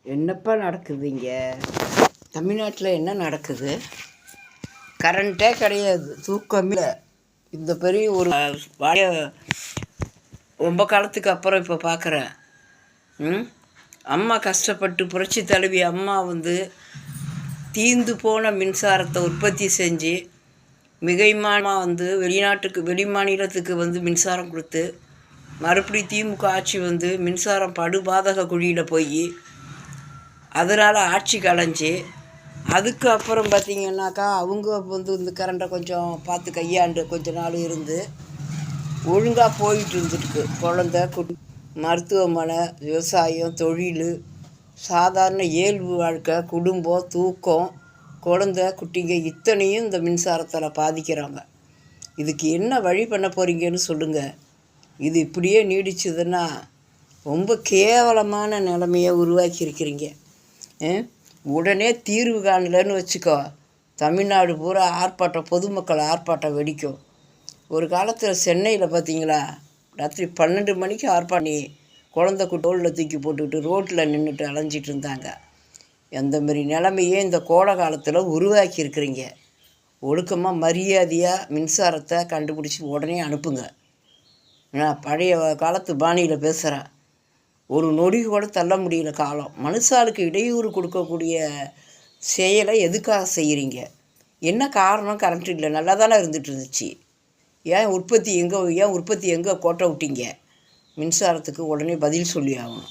என்னப்பா நடக்குது இங்கே? தமிழ்நாட்டில் என்ன நடக்குது? கரண்ட்டே கிடையாது, தூக்கமே. இந்த பெரிய ஒரு ரொம்ப காலத்துக்கு அப்புறம் இப்போ பார்க்குறேன். அம்மா கஷ்டப்பட்டு புரட்சி தலைவி அம்மா தீர்ந்து போன மின்சாரத்தை உற்பத்தி செஞ்சு மிகைமானமாக வெளி மாநிலத்துக்கு மின்சாரம் கொடுத்து மறுபடி திமுக ஆட்சி மின்சாரம் படுபாதக குழியில் போய் அதனால் ஆட்சி கலைஞ்சி அதுக்கு அப்புறம் பார்த்திங்கன்னாக்கா அவங்க இந்த கரண்ட்டை கொஞ்சம் பார்த்து கையாண்டு கொஞ்ச நாள் இருந்து ஒழுங்காக போயிட்டு இருந்துருக்கு. குழந்த மருத்துவமனை, விவசாயம், தொழில், சாதாரண இயல்பு வாழ்க்கை, குடும்பம், தூக்கம், குழந்த குட்டிங்க இத்தனையும் இந்த மின்சாரத்தில் பாதிக்கிறாங்க. இதுக்கு என்ன வழி பண்ண போகிறீங்கன்னு சொல்லுங்கள். இது இப்படியே நீடிச்சதுன்னா ரொம்ப கேவலமான நிலைமையை உருவாக்கியிருக்கிறீங்க. உடனே தீர்வு காணலன்னு வச்சுக்கோ, தமிழ்நாடு பூரா ஆர்ப்பாட்டம், பொதுமக்கள் ஆர்ப்பாட்டம் வெடிக்கும். ஒரு காலத்தில் சென்னையில் பார்த்தீங்களா, ராத்திரி 12 மணிக்கு ஆர்ப்பாட்டம் குழந்தை தோளில் தூக்கி போட்டுக்கிட்டு ரோட்டில் நின்றுட்டு அலைஞ்சிட்டு இருந்தாங்க. அந்த மாதிரி நிலைமையே இந்த கோடை காலத்தில் உருவாக்கியிருக்கிறீங்க. ஒழுக்கமாக மரியாதையாக மின்சாரத்தை கண்டுபிடிச்சி உடனே அனுப்புங்க. நான் பழைய காலத்து பாணியில் பேசுகிறேன். ஒரு நொடி கூட தள்ள முடியல காலம். மனுஷாளுக்கு இடையூறு கொடுக்கக்கூடிய செயலை எதுக்காக செய்கிறீங்க? என்ன காரணம்? கரண்ட் இல்லை, நல்லா தானே இருந்துகிட்டு இருந்துச்சு. ஏன் உற்பத்தி எங்கே கோட்டை விட்டீங்க? மின்சாரத்துக்கு உடனே பதில் சொல்லி ஆகணும்.